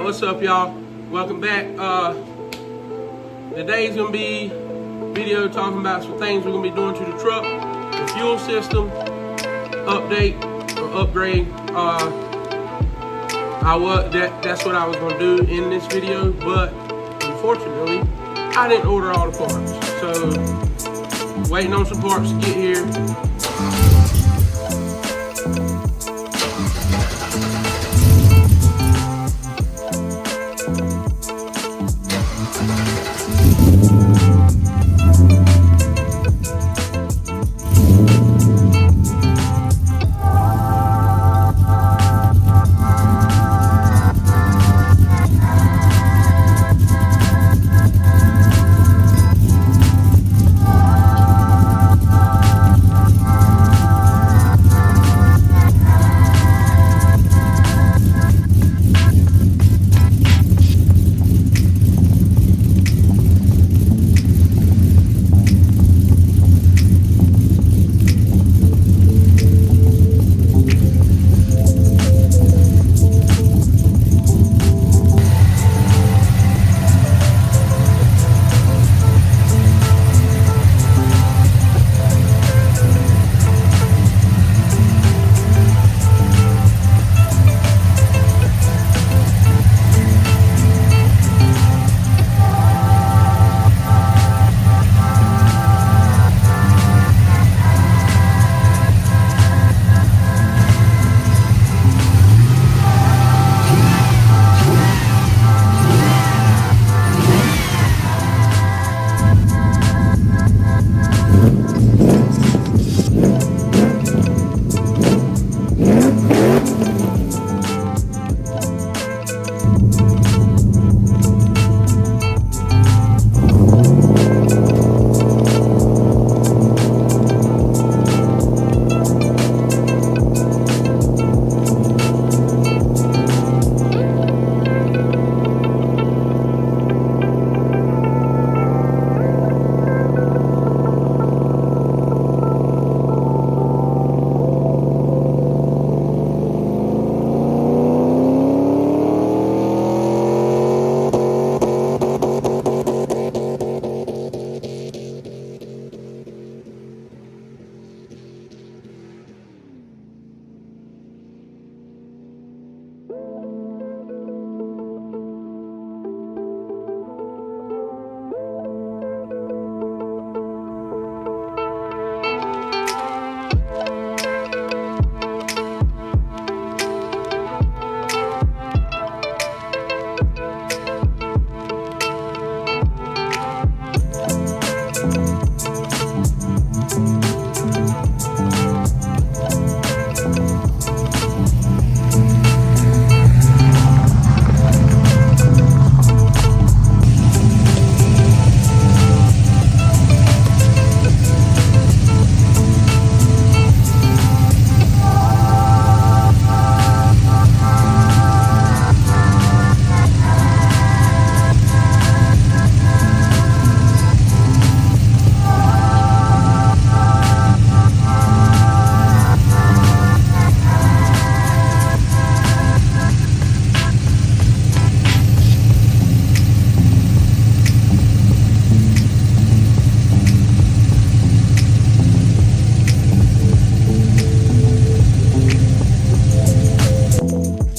what's up, y'all? Welcome back. Today's gonna be a video talking about some things we're gonna be doing to the truck, the fuel system update or upgrade. That's what I was gonna do in this video, but unfortunately, I didn't order all the parts. So, waiting on some parts to get here.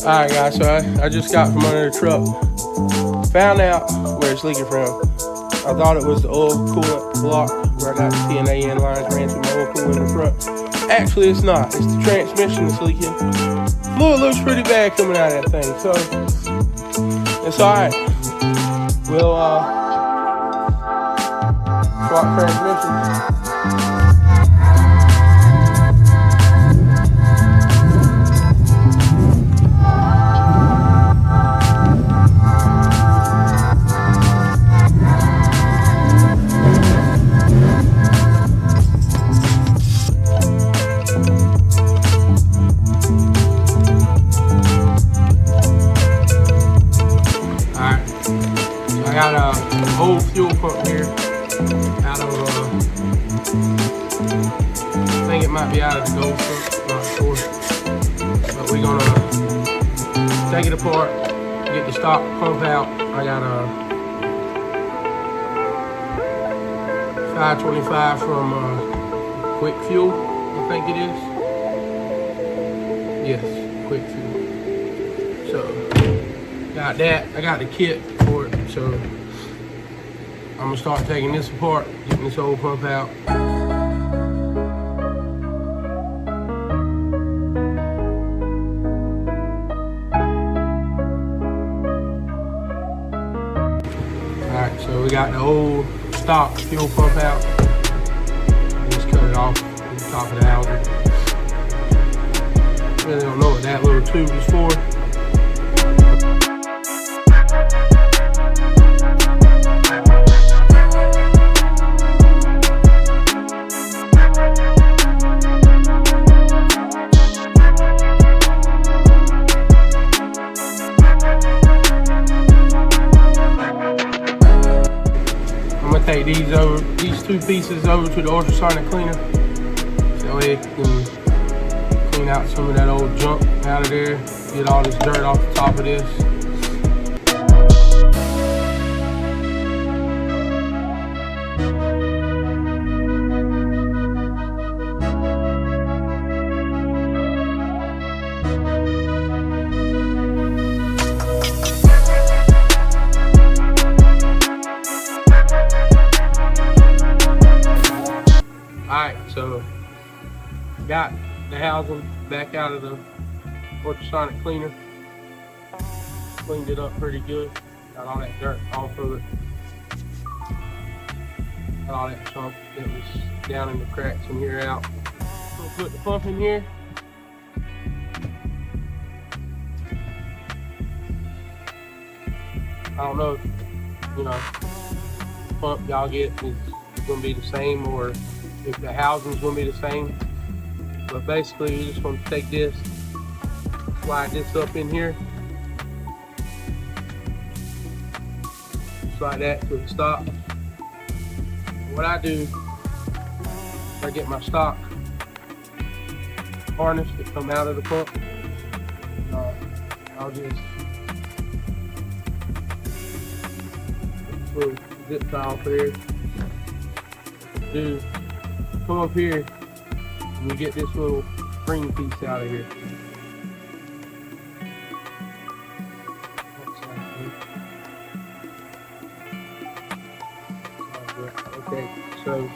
Alright guys, so I just got from under the truck. Found out where it's leaking from. I thought it was the oil coolant block where I got the TNA lines ran through my oil coolant in the front. Actually, it's not. It's the transmission that's leaking. Fluid looks pretty bad coming out of that thing, so it's alright. We'll swap transmissions. Got an old fuel pump here out of, I think it might be out of the gold pump, not sure. But we're gonna take it apart, get the stock pump out. I got a 525 from Quick Fuel, I think it is. Yes, Quick Fuel. So, got that. I got the kit for it. So, I'm gonna start taking this apart, getting this old pump out. Alright, so we got the old stock fuel pump out. Just cut it off at the top of the housing. Really don't know what that little tube is for. Take these two pieces over to the ultrasonic cleaner, so it can clean out some of that old junk out of there, get all this dirt off the top of this. Alright, so got the housing back out of the ultrasonic cleaner. Cleaned it up pretty good. Got all that dirt off of it. Got all that chunk that was down in the cracks in here out. We'll put the pump in here. I don't know if, the pump y'all get is gonna be the same or if the housing's gonna be the same, but basically you're just gonna take this, slide this up in here, slide that to the stock. What I do, I get my stock harness that come out of the pump. I'll just put a zip tie off there. Come up here and you get this little spring piece out of here. Okay, so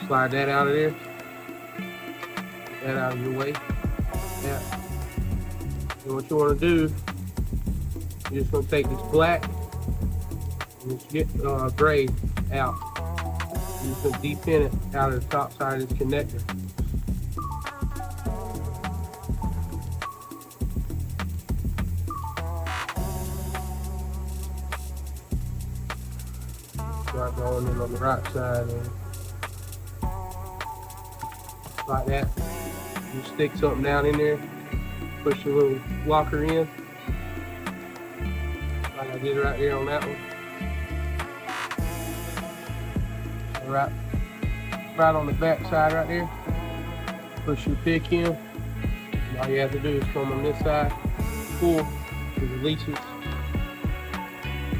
slide that out of there. Get that out of your way. Yeah. And what you want to do, you're just going to take this black and just get gray out. You just gonna de-pin it out of the top side of this connector. Start going in on the right side and like that. You stick something down in there, push your little locker in, like I did right there on that one. Right on the back side right there, push your pick in. All you have to do is come on this side, pull, it releases.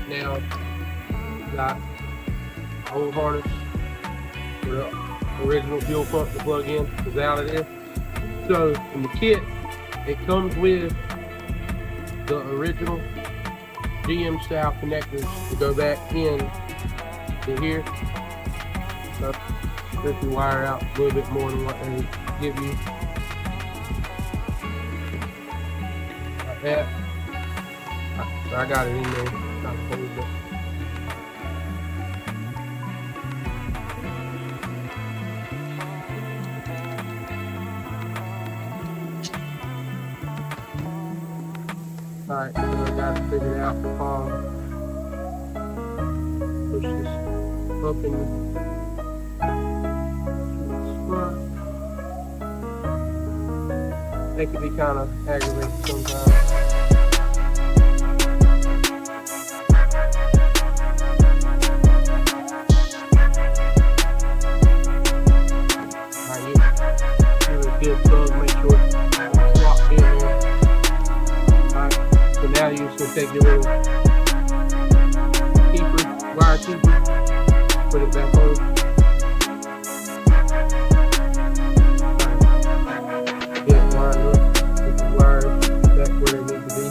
Now, got old harness for the original fuel pump to plug in is out of there. So in the kit, it comes with the original GM style connectors to go back in to here. So strip your wire out a little bit more than what they give you. Like that. So I got it in there. Not closed up. Alright, so I got to figure out the palm. Push this up in the front. They can be kind of aggravating sometimes. Alright, give it a good tug, make sure it's locked take your little keeper, wire keeper, put it back on. Get it lined up, get the wires back where they need to be.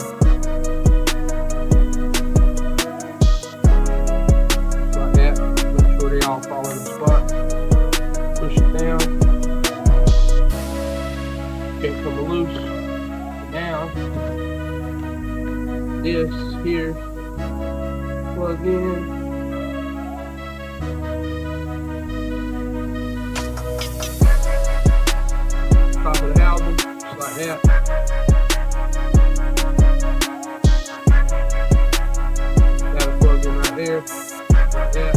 Just like that. Make sure they all fall in the spot. Push it down. Can't come loose. Now, this here, plug in. Top of the housing, just like that. That'll plug in right there, like that.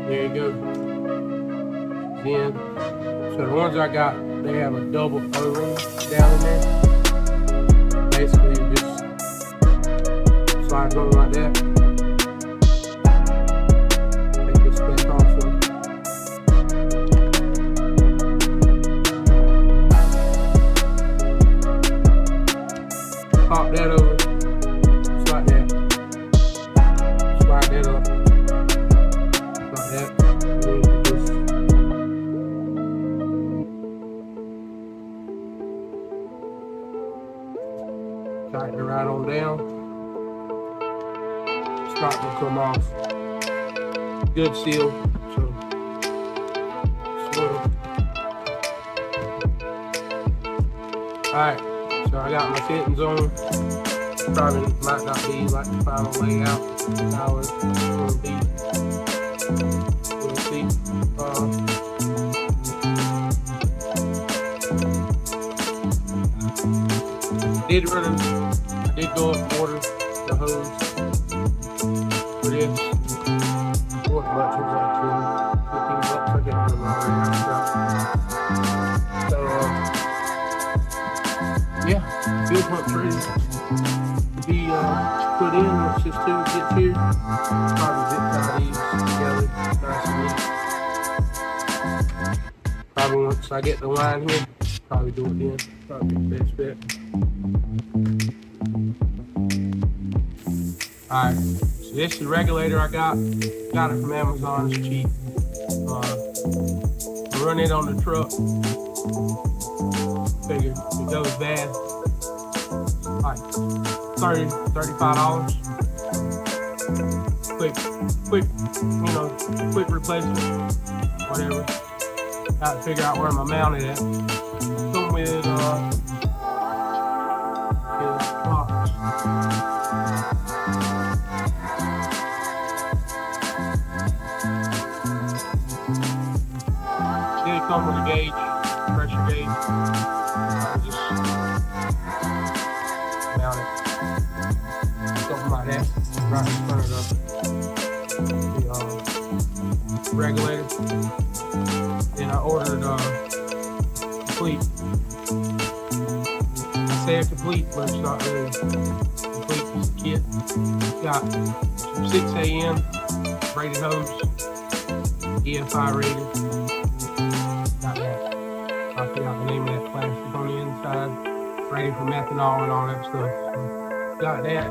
There you go. Then, so the ones I got, they have a double O-ring down in there. Basically, you just slide it on like that. Take this back off of it. Pop that over, just like that. Slide that up. Tighten it right on down. It's not gonna come off. Good seal. So sort of. Alright, so I got my fittings on. Probably might not be like the final layout how it's gonna be. We'll see. I did go up and order the hose for this. What much was like $15? I get it from my so yeah, good pump ready to be put in. Once this tube gets here, probably zip tie these together nice and neat. Probably once I get the line here, probably do it then. Probably be the best bet. Alright, so this is the regulator I got. Got it from Amazon, it's cheap. I run it on the truck. Figure if it goes bad, like $35. Quick replacement, whatever. Got to figure out where I'm mounted at. Come with his box. Did come with a gauge, pressure gauge. I just mount it. Something like that, right in front of the regulator. Then I ordered complete. I say it's complete, but it's not really complete. It's a kit. It's got some 6AM braided hose, EFI rated. Got that. I forgot the name of that plastic on the inside. Rated for methanol and all that stuff. So, got that.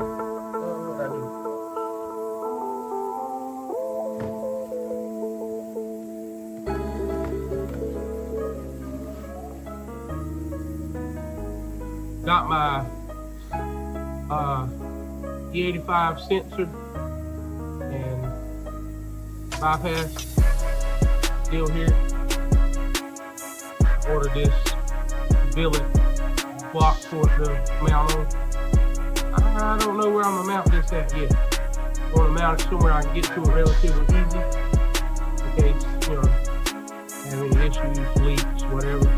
Got my E85 sensor and bypass deal here. Ordered this billet block for it to mount on. I don't know where I'm gonna mount this at yet. I want to mount it somewhere I can get to it relatively easy in case, have any issues, leaks, whatever.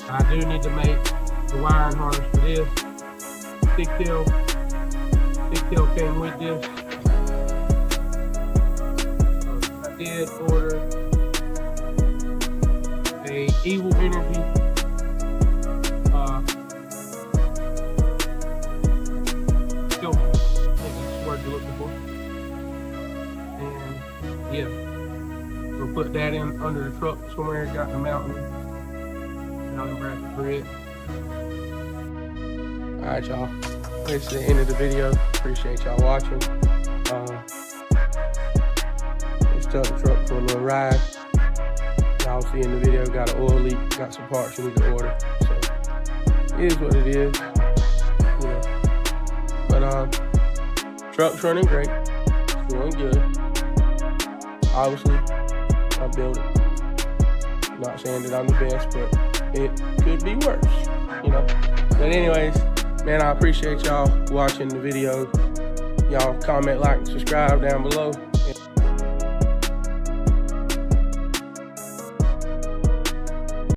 I do need to make the wiring harness for this. Stick tail came with this. I did order a Evil Energy filter. I think that's the word you're looking for. And yeah, we'll put that in under the truck somewhere. Got the mountain bracket for it. Alright, y'all. This is the end of the video. Appreciate y'all watching. Just took the truck for a little ride. Y'all see in the video, got an oil leak, got some parts you need to order. So it is what it is. You know. But truck's running great. It's doing good. Obviously, I built it. Not saying that I'm the best, but it could be worse, you know. But anyways, man, I appreciate y'all watching the video. Y'all comment, like, and subscribe down below.